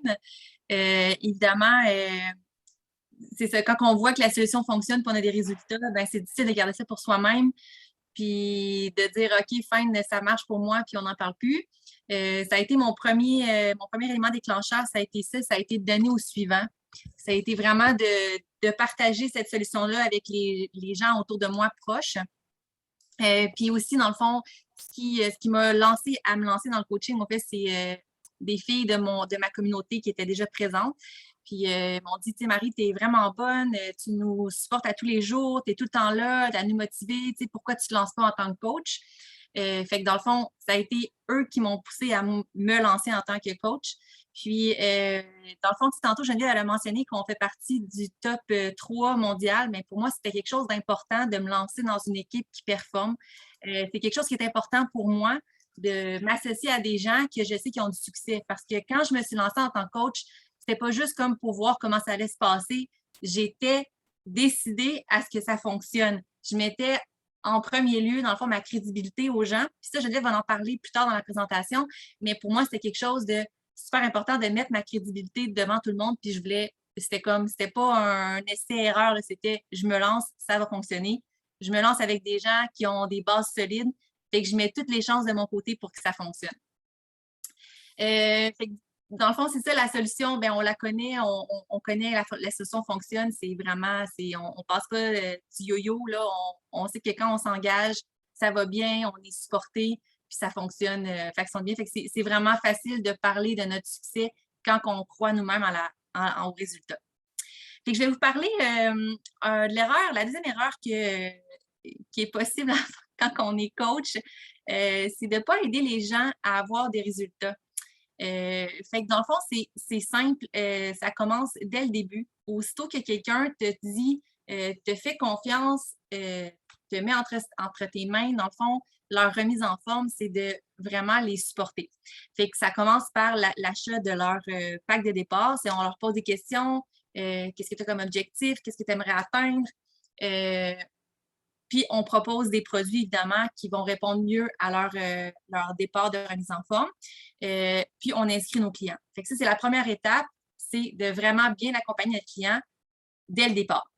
Évidemment, c'est ça, quand on voit que la solution fonctionne et qu'on a des résultats, c'est difficile de garder ça pour soi-même. Puis de dire OK, fine, ça marche pour moi, puis on n'en parle plus. Ça a été mon premier élément déclencheur, ça a été ça a été de donner au suivant. Ça a été vraiment de partager cette solution-là avec les gens autour de moi proches. Puis aussi, dans le fond, ce qui m'a lancé à me lancer dans le coaching, en fait, c'est des filles de ma communauté qui étaient déjà présentes. Puis m'ont dit, tu sais, Marie, tu es vraiment bonne, tu nous supportes à tous les jours, tu es tout le temps là, tu as nous motiver, tu sais, pourquoi tu ne te lances pas en tant que coach? Fait que dans le fond, ça a été eux qui m'ont poussé à me lancer en tant que coach. Puis, dans le fond, tantôt, Geneviève, elle a mentionné qu'on fait partie du top 3 mondial, mais pour moi, c'était quelque chose d'important de me lancer dans une équipe qui performe. C'est quelque chose qui est important pour moi de m'associer à des gens que je sais qui ont du succès. Parce que quand je me suis lancée en tant que coach, c'était pas juste comme pour voir comment ça allait se passer. J'étais décidée à ce que ça fonctionne. Je mettais en premier lieu, dans le fond, ma crédibilité aux gens. Puis ça, Geneviève va en parler plus tard dans la présentation, mais pour moi, c'était quelque chose de super important de mettre ma crédibilité devant tout le monde. Puis c'était pas un essai-erreur, c'était je me lance, ça va fonctionner. Je me lance avec des gens qui ont des bases solides. Fait que je mets toutes les chances de mon côté pour que ça fonctionne. Fait que, dans le fond, c'est ça la solution. Bien, on la connaît, on connaît la solution fonctionne. C'est vraiment, on passe pas du yo-yo, là. On sait que quand on s'engage, ça va bien, on est supporté, puis ça fonctionne, bien. Fait que c'est vraiment facile de parler de notre succès quand on croit nous-mêmes au résultat. Fait que je vais vous parler de l'erreur, la deuxième erreur qui est possible quand on est coach, c'est de ne pas aider les gens à avoir des résultats. Fait que dans le fond, c'est simple, ça commence dès le début. Aussitôt que quelqu'un te dit, te fait confiance, te met entre tes mains, dans le fond, leur remise en forme, c'est de vraiment les supporter. Fait que ça commence par l'achat de leur pack de départ. On leur pose des questions. Qu'est-ce que tu as comme objectif? Qu'est-ce que tu aimerais atteindre? Puis, on propose des produits, évidemment, qui vont répondre mieux à leur départ de remise en forme. Puis, on inscrit nos clients. Fait que ça, c'est la première étape, c'est de vraiment bien accompagner notre client dès le départ.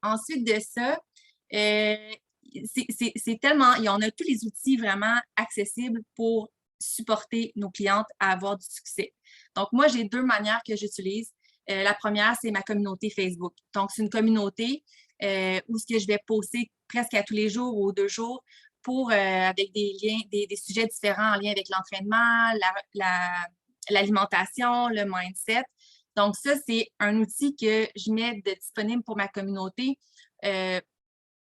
Ensuite de ça, c'est tellement... On a tous les outils vraiment accessibles pour supporter nos clientes à avoir du succès. Donc, moi, j'ai 2 manières que j'utilise. La première, c'est ma communauté Facebook. Donc, c'est une communauté où ce que je vais poster presque à tous les jours ou 2 jours avec des liens, des sujets différents en lien avec l'entraînement, l'alimentation, le mindset. Donc, ça, c'est un outil que je mets disponible pour ma communauté.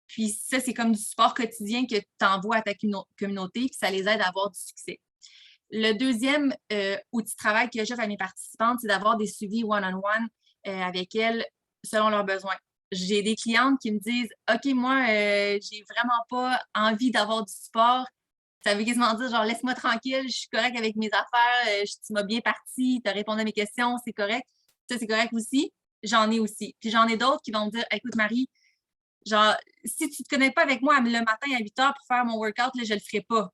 Puis ça, c'est comme du support quotidien que tu envoies à ta communauté, puis ça les aide à avoir du succès. Le deuxième outil de travail que j'offre à mes participantes, c'est d'avoir des suivis one-on-one avec elles selon leurs besoins. J'ai des clientes qui me disent « OK, moi, j'ai vraiment pas envie d'avoir du support. » Ça veut quasiment dire genre « Laisse-moi tranquille, je suis correcte avec mes affaires, tu m'as bien parti, tu as répondu à mes questions, c'est correct. » Ça, c'est correct aussi. J'en ai aussi. Puis j'en ai d'autres qui vont me dire « Écoute, Marie, genre, si tu ne te connais pas avec moi le matin à 8 heures pour faire mon workout, là, je ne le ferai pas. »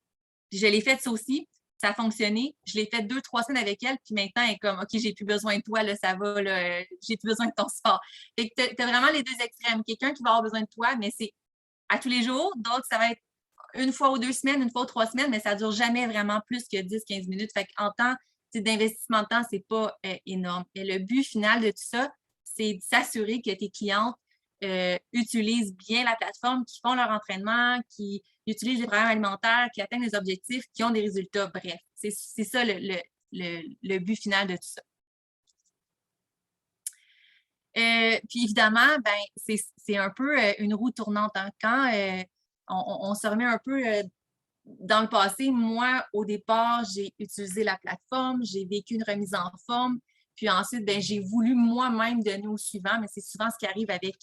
Puis je l'ai fait ça aussi. Ça a fonctionné. Je l'ai fait 2-3 semaines avec elle, puis maintenant, elle est comme, OK, j'ai plus besoin de toi, là, ça va, là, j'ai plus besoin de ton support. Fait que tu as vraiment les 2 extrêmes. Quelqu'un qui va avoir besoin de toi, mais c'est à tous les jours. D'autres, ça va être une fois ou 2 semaines, une fois ou 3 semaines, mais ça ne dure jamais vraiment plus que 10-15 minutes. Fait qu'en temps d'investissement de temps, c'est pas énorme. Et le but final de tout ça, c'est de s'assurer que tes clientes utilisent bien la plateforme, qui font leur entraînement, qui utilisent les programmes alimentaires, qui atteignent les objectifs, qui ont des résultats. Bref, c'est ça le but final de tout ça. Puis évidemment, ben, c'est un peu une roue tournante. Hein. Quand on se remet un peu dans le passé, moi, au départ, j'ai utilisé la plateforme, j'ai vécu une remise en forme, puis ensuite, ben, j'ai voulu moi-même donner aux suivants, mais c'est souvent ce qui arrive avec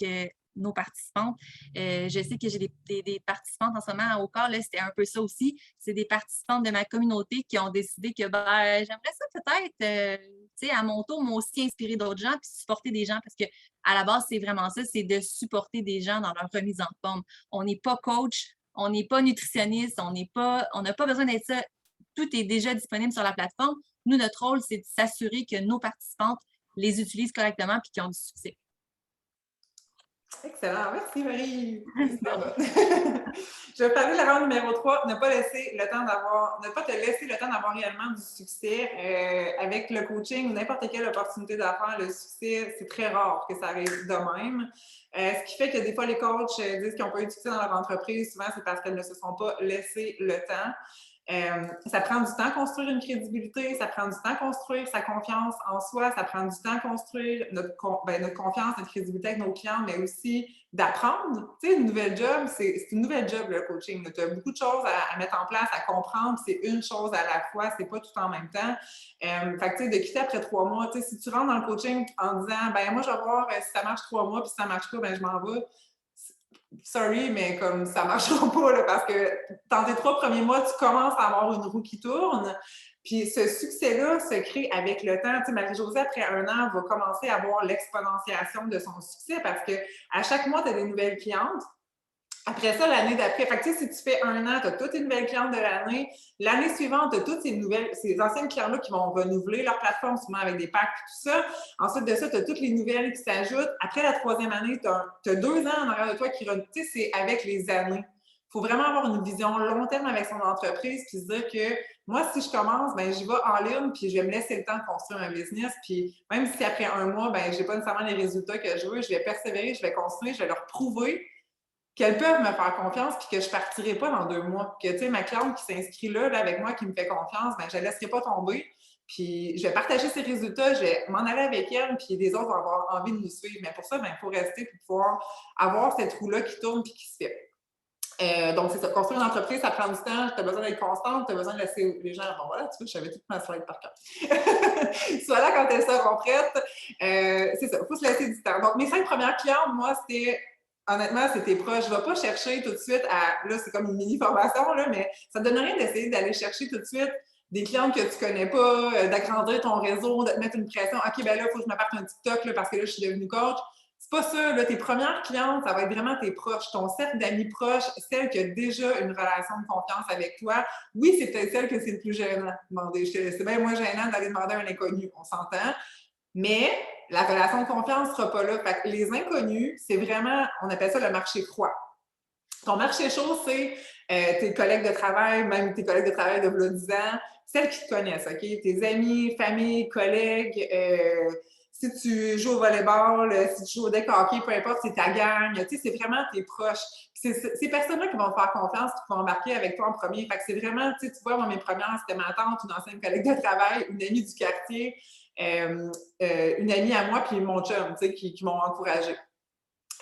nos participantes. Je sais que j'ai des participantes en ce moment au corps, là, c'était un peu ça aussi. C'est des participantes de ma communauté qui ont décidé que ben, j'aimerais ça peut-être, tu sais, à mon tour, moi aussi inspirer d'autres gens puis supporter des gens parce que à la base, c'est vraiment ça, c'est de supporter des gens dans leur remise en forme. On n'est pas coach, on n'est pas nutritionniste, on n'a pas besoin d'être ça. Tout est déjà disponible sur la plateforme. Nous, notre rôle, c'est de s'assurer que nos participantes les utilisent correctement et qu'ils ont du succès. Excellent. Merci, Marie. Je vais parler de l'erreur numéro 3, ne pas te laisser le temps d'avoir réellement du succès. Avec le coaching ou n'importe quelle opportunité d'affaires, le succès, c'est très rare que ça arrive de même. Ce qui fait que des fois, les coachs disent qu'ils n'ont pas eu de succès dans leur entreprise. Souvent, c'est parce qu'elles ne se sont pas laissé le temps. Ça prend du temps à construire une crédibilité, ça prend du temps à construire sa confiance en soi, ça prend du temps à construire notre confiance, notre crédibilité avec nos clients, mais aussi d'apprendre. Tu sais, une nouvelle job, c'est une nouvelle job, le coaching. Tu as beaucoup de choses à mettre en place, à comprendre, c'est une chose à la fois, c'est pas tout en même temps. Fait que, tu sais, de quitter après 3 mois, tu sais, si tu rentres dans le coaching en disant, ben moi, je vais voir si ça marche 3 mois, puis si ça marche pas, ben je m'en vais. Sorry, mais comme ça ne marchera pas là, parce que dans tes 3 premiers mois, tu commences à avoir une roue qui tourne. Puis ce succès-là se crée avec le temps. Tu sais, Marie-Josée, après 1 an, va commencer à voir l'exponentiation de son succès parce qu'à chaque mois, tu as des nouvelles clientes. Après ça, l'année d'après, fait que, tu sais, si tu fais 1 an, tu as toutes tes nouvelles clientes de l'année. L'année suivante, tu as toutes ces anciennes clientes-là qui vont renouveler leur plateforme, souvent avec des packs et tout ça. Ensuite de ça, tu as toutes les nouvelles qui s'ajoutent. Après la 3e année, tu as 2 ans en arrière de toi qui, tu sais, c'est avec les années. Il faut vraiment avoir une vision long terme avec son entreprise puis se dire que moi, si je commence, ben j'y vais en ligne puis je vais me laisser le temps de construire un business. Puis même si après 1 mois, ben j'ai pas nécessairement les résultats que je veux, je vais persévérer, je vais continuer, je vais leur prouver qu'elles peuvent me faire confiance puis que je ne partirai pas dans 2 mois. Que, tu sais, ma cliente qui s'inscrit là, avec moi, qui me fait confiance, ben, je ne la laisserai pas tomber. Puis je vais partager ses résultats, je vais m'en aller avec elle, puis les autres vont avoir envie de nous suivre. Mais pour ça, ben, il faut rester pour pouvoir avoir cette roue-là qui tourne puis qui se fait. Donc, c'est ça. Construire une entreprise, ça prend du temps. Tu as besoin d'être constante, tu as besoin de laisser les gens. Bon, voilà, tu vois, je savais toute ma slide par cœur. Sois là quand elles seront prêtes. C'est ça, il faut se laisser du temps. Donc, mes 5 premières clientes, moi, c'était honnêtement, c'était proche. Je ne vais pas chercher tout de suite à. Là, c'est comme une mini-formation, là, mais ça ne donne rien d'essayer d'aller chercher tout de suite des clientes que tu ne connais pas, d'agrandir ton réseau, de te mettre une pression. OK, ben là, il faut que je me parte un TikTok là, parce que là, je suis devenue coach. C'est pas ça, là, tes premières clientes, ça va être vraiment tes proches, ton cercle d'amis proches, celle qui a déjà une relation de confiance avec toi. Oui, c'est peut-être celle que c'est le plus gênant. C'est bien moins gênant d'aller demander à un inconnu, on s'entend. Mais la relation de confiance ne sera pas là. Fait que les inconnus, c'est vraiment, on appelle ça le marché froid. Ton marché chaud, c'est tes collègues de travail, même tes collègues de travail de 10 ans, celles qui te connaissent, OK? Tes amis, famille, collègues, si tu joues au volleyball, si tu joues au deck hockey, peu importe, c'est ta gang. Tu sais, c'est vraiment tes proches. C'est ces personnes-là qui vont te faire confiance, qui vont embarquer avec toi en premier. Fait que c'est vraiment, tu sais, tu vois, moi, mes premières, c'était ma tante, une ancienne collègue de travail, une amie du quartier, une amie à moi, puis mon chum, tu sais, qui m'ont encouragée.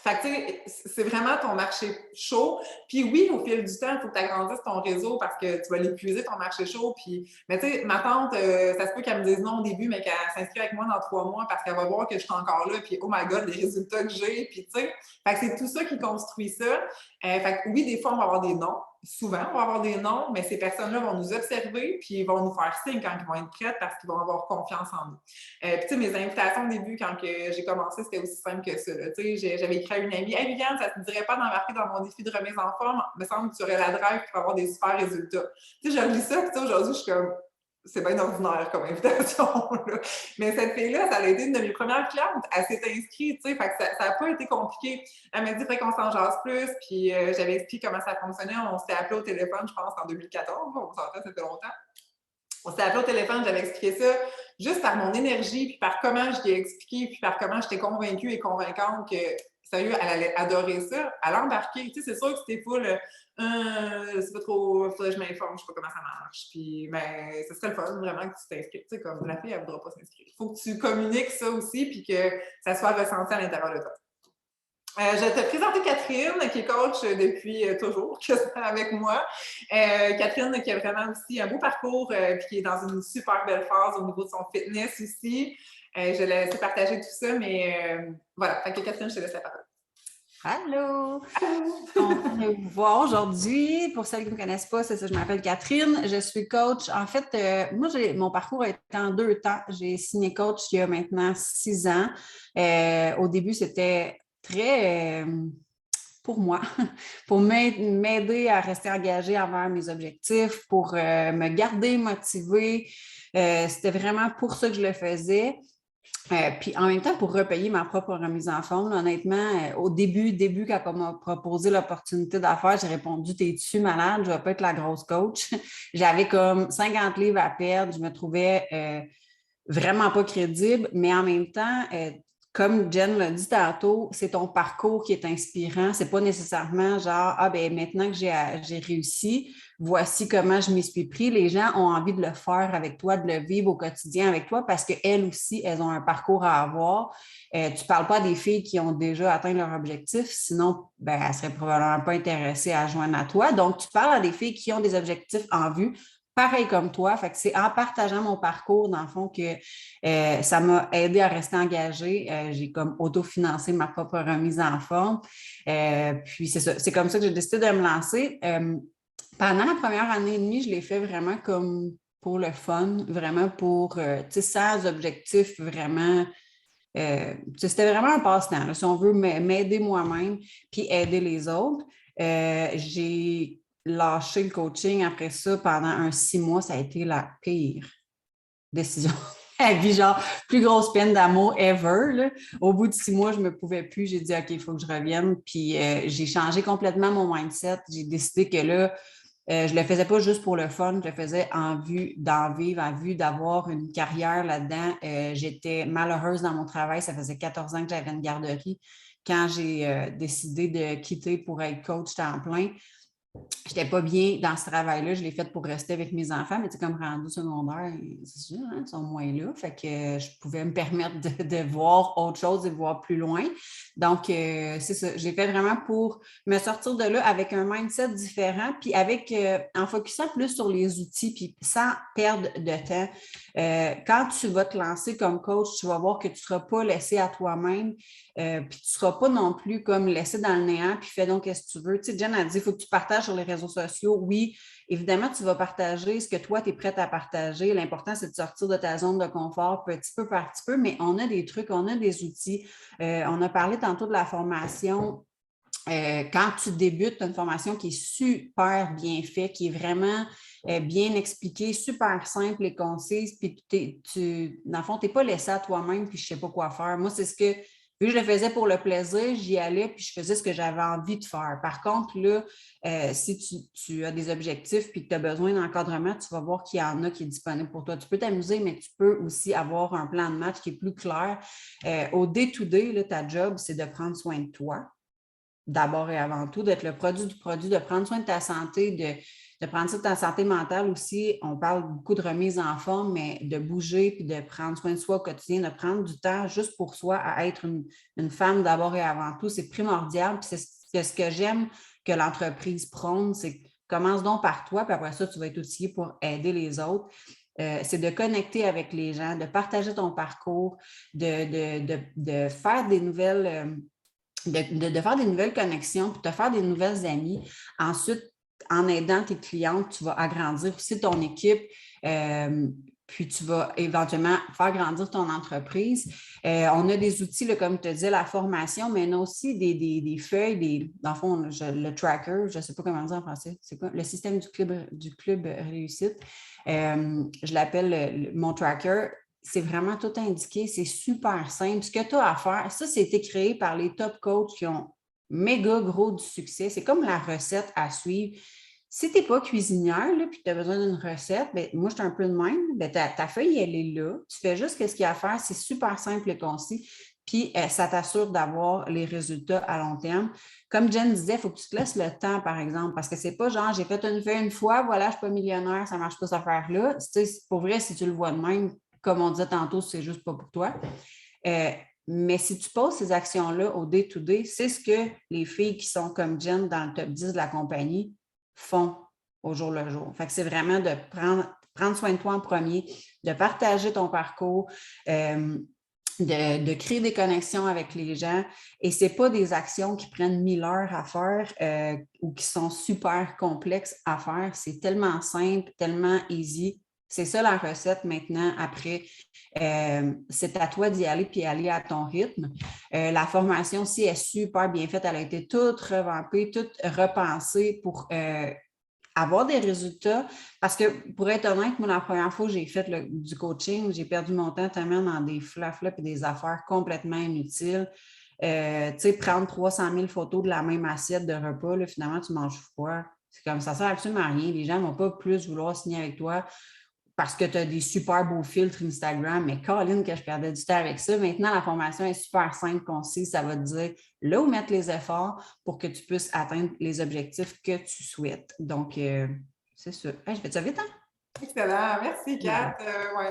Fait que, tu sais, c'est vraiment ton marché chaud. Puis oui, au fil du temps, il faut que tu agrandisses ton réseau parce que tu vas l'épuiser, ton marché chaud. Puis, mais tu sais, ma tante, ça se peut qu'elle me dise non au début, mais qu'elle s'inscrit avec moi dans 3 mois parce qu'elle va voir que je suis encore là. Puis, oh my God, les résultats que j'ai. Puis, tu sais, fait que c'est tout ça qui construit ça. Fait que oui, des fois, on va avoir des noms. Souvent, on va avoir des noms, mais ces personnes-là vont nous observer puis ils vont nous faire signe quand ils vont être prêtes parce qu'ils vont avoir confiance en nous. Puis, tu sais, mes invitations au début, quand j'ai commencé, c'était aussi simple que ça. Tu sais, j'avais écrit à une amie, « Hey, Viviane, ça ne te dirait pas d'embarquer dans mon défi de remise en forme? Il me semble que tu aurais la drive pour avoir des super résultats. » Tu sais, je relis ça, puis aujourd'hui, je suis comme, c'est bien ordinaire comme invitation. Là. Mais cette fille-là, ça a été une de mes premières clientes. Elle s'est inscrite, tu sais, fait que ça n'a pas été compliqué. Elle m'a dit, fait qu'on s'en jase plus, puis j'avais expliqué comment ça fonctionnait. On s'était appelé au téléphone, je pense, en 2014. On s'entend, ça fait longtemps. On s'était appelé au téléphone, j'avais expliqué ça juste par mon énergie, puis par comment je l'ai expliqué, puis par comment j'étais convaincue et convaincante que, sérieux, elle allait adorer ça. Elle a embarqué. Tu sais, c'est sûr que c'était full, c'est pas trop, faudrait que je m'informe, je sais pas comment ça marche. Puis, ben, ce serait le fun, vraiment, que tu t'inscrives. Tu sais, comme la fille, elle voudra pas s'inscrire. Il faut que tu communiques ça aussi, puis que ça soit ressenti à l'intérieur de toi. Je vais te présenter Catherine, qui est coach depuis toujours, avec moi. Catherine, qui a vraiment aussi un beau parcours, puis qui est dans une super belle phase au niveau de son fitness aussi. Je laisse partager tout ça, mais voilà. Fait que Catherine, je te laisse la parole. Allô! On vient vous voir aujourd'hui. Pour celles qui ne me connaissent pas, c'est ça, je m'appelle Catherine. Je suis coach. En fait, moi, mon parcours est en 2 temps. J'ai signé coach il y a maintenant 6 ans. Au début, c'était très pour moi, pour m'aider à rester engagée envers mes objectifs, pour me garder motivée. C'était vraiment pour ça que je le faisais. Puis en même temps, pour repayer ma propre remise en forme, honnêtement, au début, quand on m'a proposé l'opportunité d'affaires, j'ai répondu, t'es-tu malade? Je ne vais pas être la grosse coach. J'avais comme 50 livres à perdre. Je me trouvais vraiment pas crédible, mais en même temps, comme Jen l'a dit tantôt, c'est ton parcours qui est inspirant. C'est pas nécessairement genre, ah ben maintenant que j'ai réussi, voici comment je m'y suis pris. Les gens ont envie de le faire avec toi, de le vivre au quotidien avec toi parce qu'elles aussi, elles ont un parcours à avoir. Tu ne parles pas des filles qui ont déjà atteint leur objectif, sinon, ben, elles ne seraient probablement pas intéressées à joindre à toi. Donc, tu parles à des filles qui ont des objectifs en vue, pareil comme toi. Fait que c'est en partageant mon parcours, dans le fond, que ça m'a aidé à rester engagée. J'ai comme autofinancé ma propre remise en forme. Puis c'est ça. C'est comme ça que j'ai décidé de me lancer. Pendant la première année et demie, je l'ai fait vraiment comme pour le fun, vraiment pour, tu sais, sans objectif vraiment. C'était vraiment un passe-temps, là, si on veut m'aider moi-même puis aider les autres. J'ai lâché le coaching après ça pendant un 6 mois. Ça a été la pire décision de ma vie, genre, plus grosse peine d'amour ever, là. Au bout de 6 mois, je ne me pouvais plus. J'ai dit, OK, il faut que je revienne. Puis j'ai changé complètement mon mindset. J'ai décidé que là, je ne le faisais pas juste pour le fun, je le faisais en vue d'en vivre, en vue d'avoir une carrière là-dedans. J'étais malheureuse dans mon travail. Ça faisait 14 ans que j'avais une garderie. Quand j'ai décidé de quitter pour être coach temps plein, je n'étais pas bien dans ce travail-là. Je l'ai fait pour rester avec mes enfants, mais tu sais, comme rendu au secondaire, c'est sûr, hein, ils sont moins là. Fait que je pouvais me permettre de voir autre chose et de voir plus loin. Donc, c'est ça. J'ai fait vraiment pour me sortir de là avec un mindset différent, puis en focusant plus sur les outils, puis sans perdre de temps. Quand tu vas te lancer comme coach, tu vas voir que tu ne seras pas laissé à toi-même. Puis tu ne seras pas non plus comme laissé dans le néant, puis fais donc ce que tu veux. Tu sais, Jen a dit, il faut que tu partages sur les réseaux sociaux. Oui, évidemment, tu vas partager ce que toi, tu es prête à partager. L'important, c'est de sortir de ta zone de confort petit peu par petit peu, mais on a des trucs, on a des outils. On a parlé tantôt de la formation. Quand tu débutes, tu as une formation qui est super bien faite, qui est vraiment bien expliquée, super simple et concise, puis dans le fond, tu n'es pas laissé à toi-même, puis je ne sais pas quoi faire. Moi, c'est ce que, vu que je le faisais pour le plaisir, j'y allais, puis je faisais ce que j'avais envie de faire. Par contre, là, si tu as des objectifs puis que tu as besoin d'encadrement, tu vas voir qu'il y en a qui est disponible pour toi. Tu peux t'amuser, mais tu peux aussi avoir un plan de match qui est plus clair. Au day-to-day, là, ta job, c'est de prendre soin de toi. D'abord et avant tout, d'être le produit du produit, de prendre soin de ta santé, de prendre soin de ta santé mentale aussi. On parle beaucoup de remise en forme, mais de bouger puis de prendre soin de soi au quotidien, de prendre du temps juste pour soi à être une femme d'abord et avant tout, c'est primordial. Puis c'est ce que j'aime que l'entreprise prône, c'est commence donc par toi, puis après ça, tu vas être outillé pour aider les autres. C'est de connecter avec les gens, de partager ton parcours, de faire des nouvelles... de faire des nouvelles connexions, puis de faire des nouvelles amies. Ensuite, en aidant tes clientes, tu vas agrandir aussi ton équipe, puis tu vas éventuellement faire grandir ton entreprise. On a des outils, là, comme tu disais, la formation, mais on a aussi des feuilles, dans le fond, le tracker, je ne sais pas comment dire en français, c'est quoi? Le système du club réussite. Je l'appelle mon tracker. C'est vraiment tout indiqué, c'est super simple. Ce que tu as à faire, ça, c'était créé par les top coachs qui ont méga gros du succès. C'est comme la recette à suivre. Si tu n'es pas cuisinière, là, puis tu as besoin d'une recette, bien, moi, je suis un peu de même, bien, ta feuille, elle est là. Tu fais juste ce qu'il y a à faire. C'est super simple et concis. Puis, ça t'assure d'avoir les résultats à long terme. Comme Jen disait, il faut que tu te laisses le temps, par exemple, parce que c'est pas genre, j'ai fait une feuille une fois, voilà, je ne suis pas millionnaire, ça ne marche pas cette affaire-là. Tu sais, pour vrai, si tu le vois de même, comme on disait tantôt, c'est juste pas pour toi. Mais si tu poses ces actions-là au day-to-day, c'est ce que les filles qui sont comme Jen dans le top 10 de la compagnie font au jour le jour. Fait que c'est vraiment de prendre soin de toi en premier, de partager ton parcours, de créer des connexions avec les gens. Et ce n'est pas des actions qui prennent 1000 heures à faire ou qui sont super complexes à faire. C'est tellement simple, tellement easy. C'est ça la recette maintenant. Après, c'est à toi d'y aller puis aller à ton rythme. La formation aussi est super bien faite. Elle a été toute revampée, toute repensée pour avoir des résultats. Parce que, pour être honnête, moi, la première fois que j'ai fait du coaching, j'ai perdu mon temps tellement dans des flaflas et des affaires complètement inutiles. Tu sais, prendre 300 000 photos de la même assiette de repas, là, finalement, tu manges froid. C'est comme ça, ça ne sert absolument à rien. Les gens ne vont pas plus vouloir signer avec toi parce que tu as des super beaux filtres Instagram, mais Colin, que je perdais du temps avec ça. Maintenant, la formation est super simple, concise. Ça va te dire là où mettre les efforts pour que tu puisses atteindre les objectifs que tu souhaites. Donc, c'est ça. Hey, je fais ça vite, hein? Excellent. Merci, Kat. Ouais,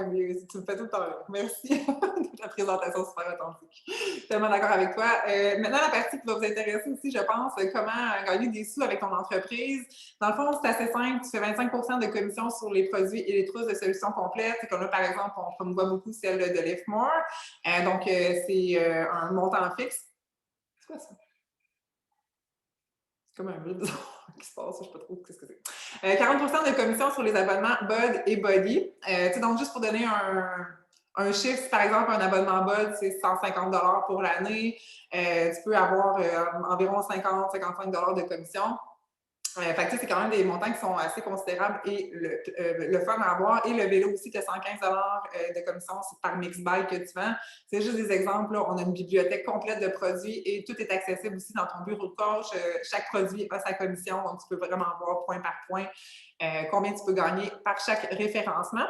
tu me fais tout le temps rire. Merci de ta présentation super authentique. Je suis tellement d'accord avec toi. Maintenant, la partie qui va vous intéresser aussi, je pense, comment gagner des sous avec ton entreprise. Dans le fond, c'est assez simple. Tu fais 25 % de commission sur les produits et les trousses de solutions complètes. Comme là, par exemple, on promouvoit beaucoup celle de Liftmore. Donc, c'est un montant fixe. C'est quoi ça? C'est comme un bruit qui se passe, je ne sais pas trop ce que c'est. 40 % de commission sur les abonnements Bud et Body. Donc, juste pour donner un chiffre, par exemple, un abonnement Bud, c'est 150 $ pour l'année. Tu peux avoir environ 50-55 $ de commission. Fait que, c'est quand même des montants qui sont assez considérables et le fun à avoir. Et le vélo aussi, tu as 115 de commission, c'est par Mixbike que tu vends. C'est juste des exemples. Là. On a une bibliothèque complète de produits et tout est accessible aussi dans ton bureau de coach. Chaque produit a sa commission, donc tu peux vraiment voir point par point combien tu peux gagner par chaque référencement.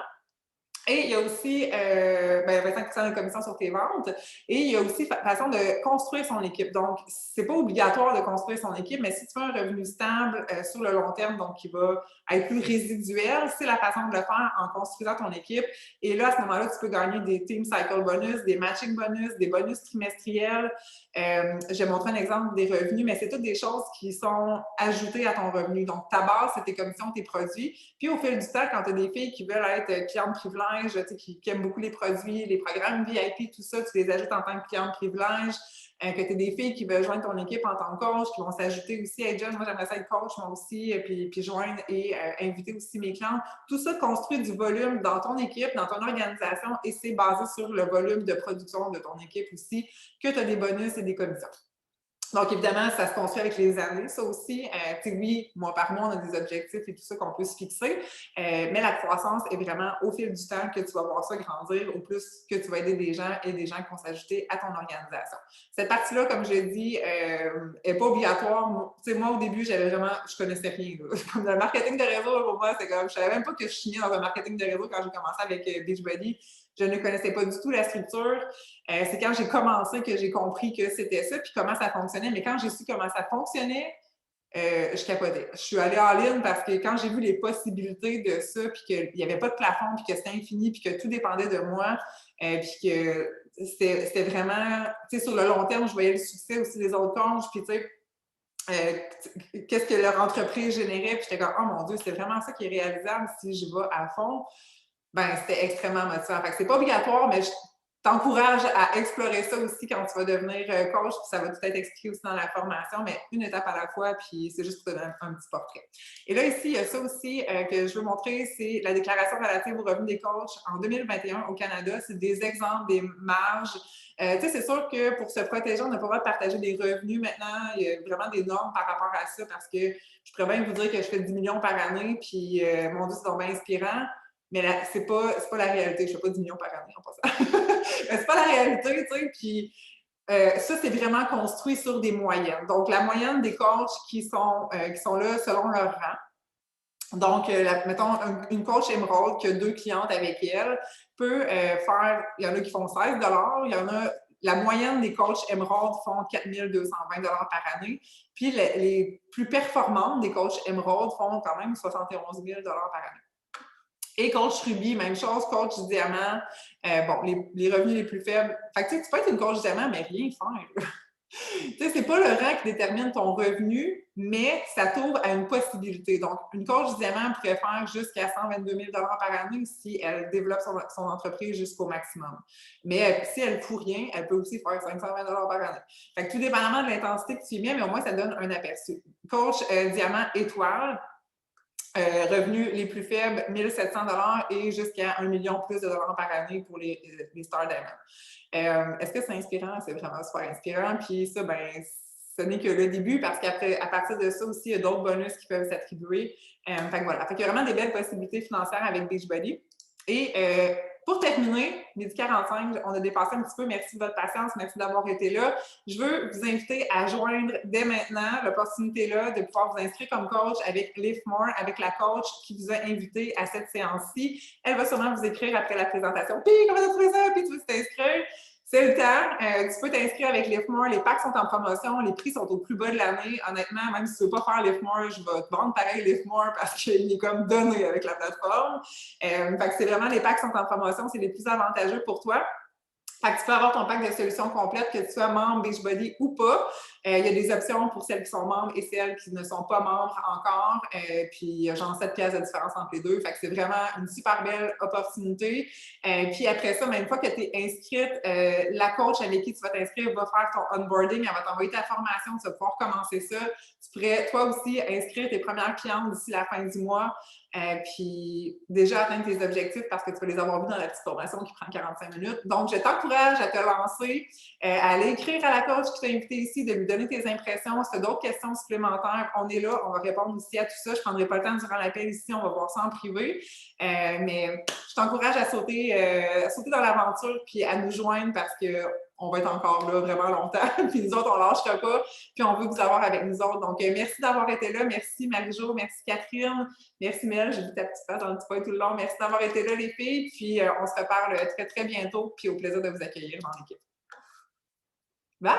Et il y a aussi 25 de commission sur tes ventes. Et il y a aussi façon de construire son équipe. Donc, c'est pas obligatoire de construire son équipe, mais si tu veux un revenu stable sur le long terme, donc qui va être plus résiduel, c'est la façon de le faire en construisant ton équipe. Et là, à ce moment-là, tu peux gagner des team cycle bonus, des matching bonus, des bonus trimestriels. Je vais montrer un exemple des revenus, mais c'est toutes des choses qui sont ajoutées à ton revenu. Donc, ta base, c'est tes commissions, tes produits. Puis, au fil du temps, quand tu as des filles qui veulent être clientes privilèges, qui aiment beaucoup les produits, les programmes VIP, tout ça, tu les ajoutes en tant que cliente privilège. Que tu as des filles qui veulent joindre ton équipe en tant que coach, qui vont s'ajouter aussi. Hey, John, moi, j'aimerais ça être coach, moi aussi, puis joindre et inviter aussi mes clients. Tout ça construit du volume dans ton équipe, dans ton organisation, et c'est basé sur le volume de production de ton équipe aussi, que tu as des bonus et des commissions. Donc, évidemment, ça se construit avec les années, ça aussi. Oui, mois par mois, on a des objectifs et tout ça qu'on peut se fixer, mais la croissance est vraiment au fil du temps que tu vas voir ça grandir, au plus que tu vas aider des gens et des gens qui vont s'ajouter à ton organisation. Cette partie-là, comme je l'ai dit, n'est pas obligatoire. Moi, au début, je connaissais rien. Là. Comme le marketing de réseau, pour moi, c'est comme, je savais même pas que je signais dans un marketing de réseau quand j'ai commencé avec Beachbody. Je ne connaissais pas du tout la structure. C'est quand j'ai commencé que j'ai compris que c'était ça, puis comment ça fonctionnait. Mais quand j'ai su comment ça fonctionnait, je capotais. Je suis allée en ligne parce que quand j'ai vu les possibilités de ça, puis qu'il n'y avait pas de plafond, puis que c'était infini, puis que tout dépendait de moi, puis que c'était vraiment, tu sais, sur le long terme, je voyais le succès aussi des autres coachs, puis tu sais, qu'est-ce que leur entreprise générait, puis j'étais comme, oh mon Dieu, c'est vraiment ça qui est réalisable si je vais à fond. Ben, c'était extrêmement motivant. Fait que c'est pas obligatoire, mais je t'encourage à explorer ça aussi quand tu vas devenir coach, puis ça va tout être expliqué aussi dans la formation, mais une étape à la fois, puis c'est juste pour te donner un petit portrait. Et là, ici, il y a ça aussi que je veux montrer, c'est la déclaration relative aux revenus des coachs en 2021 au Canada. C'est des exemples, des marges. Tu sais, c'est sûr que pour se protéger, on n'a pas le droit de partager des revenus maintenant. Il y a vraiment des normes par rapport à ça parce que je pourrais bien vous dire que je fais 10 millions par année, puis mon Dieu, c'est donc bien inspirant. Mais c'est pas la réalité. Je fais pas 10 millions par année en passant. C'est pas la réalité, tu sais. Puis ça, c'est vraiment construit sur des moyennes. Donc, la moyenne des coachs qui sont là selon leur rang. Donc, mettons, une coach émeraude qui a 2 clientes avec elle peut faire, il y en a qui font 16 $, il y en a, la moyenne des coachs émeraude font 4 220 $ par année, puis les plus performantes des coachs émeraude font quand même 71 000 $ par année. Et coach Ruby, même chose, coach diamant, les revenus les plus faibles. Fait que tu peux être une coach diamant, mais rien faire. Tu sais, c'est pas le rang qui détermine ton revenu, mais ça t'ouvre à une possibilité. Donc, une coach diamant pourrait faire jusqu'à 122 000 $ par année si elle développe son entreprise jusqu'au maximum. Mais si elle ne fout rien, elle peut aussi faire 520 $ par année. Fait que tout dépendamment de l'intensité que tu y mets, mais au moins, ça donne un aperçu. Coach diamant étoile, revenus les plus faibles, 1 700 $ et jusqu'à 1 million plus de dollars par année pour les Star Diamond. Est-ce que c'est inspirant? C'est vraiment super inspirant. Puis ça, ben, ce n'est que le début parce qu'à partir de ça aussi, il y a d'autres bonus qui peuvent s'attribuer. Fait que voilà. Fait qu'il y a vraiment des belles possibilités financières avec Beachbody. Et pour terminer, midi 45, on a dépassé un petit peu. Merci de votre patience, merci d'avoir été là. Je veux vous inviter à joindre dès maintenant l'opportunité là de pouvoir vous inscrire comme coach avec Lift More, avec la coach qui vous a invité à cette séance-ci. Elle va sûrement vous écrire après la présentation. Puis, comment tu as trouvé ça? Puis, tu veux t'inscrire? C'est le temps. Tu peux t'inscrire avec Lift More. Les packs sont en promotion. Les prix sont au plus bas de l'année. Honnêtement, même si tu ne veux pas faire Lift More, je vais te vendre pareil Lift More parce qu'il est comme donné avec la plateforme. Fait que c'est vraiment les packs sont en promotion. C'est les plus avantageux pour toi. Fait que tu peux avoir ton pack de solutions complètes, que tu sois membre Beachbody ou pas. Il y a des options pour celles qui sont membres et celles qui ne sont pas membres encore. Puis il y a genre 7 pièces de différence entre les deux. Fait que c'est vraiment une super belle opportunité. Puis après ça, même une fois que tu es inscrite, la coach avec qui tu vas t'inscrire va faire ton onboarding. Elle va t'envoyer ta formation. Tu vas pouvoir commencer ça. Tu pourrais toi aussi inscrire tes premières clientes d'ici la fin du mois. Puis déjà atteindre tes objectifs parce que tu vas les avoir vus dans la petite formation qui prend 45 minutes. Donc, je t'encourage t'encourage à te lancer, à aller écrire à la coach qui t'a invité ici, de lui donner tes impressions. Si tu as d'autres questions supplémentaires, on est là, on va répondre aussi à tout ça. Je ne prendrai pas le temps durant l'appel ici, on va voir ça en privé. Mais je t'encourage à sauter dans l'aventure puis à nous joindre parce qu'on va être encore là vraiment longtemps. Puis nous autres, on ne lâchera pas. Puis on veut vous avoir avec nous autres. Donc, merci d'avoir été là. Merci Marie-Jo, merci Catherine. Merci Mel, j'ai vu ta petite face dans le petit point tout le long. Merci d'avoir été là, les filles. Puis on se reparle très, très bientôt. Puis au plaisir de vous accueillir dans l'équipe. Bye!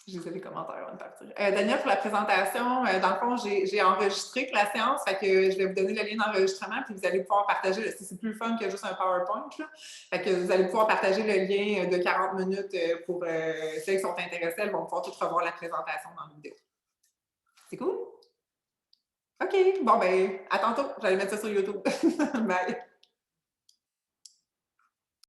J'ai vu les commentaires avant de partir. Daniel, pour la présentation, dans le fond, j'ai enregistré la séance, fait que je vais vous donner le lien d'enregistrement, puis vous allez pouvoir partager, c'est plus fun que juste un PowerPoint, là. Fait que vous allez pouvoir partager le lien de 40 minutes pour celles qui sont intéressées, elles vont pouvoir tout revoir la présentation dans la vidéo. C'est cool? OK, bon ben, à tantôt, j'allais mettre ça sur YouTube. Bye!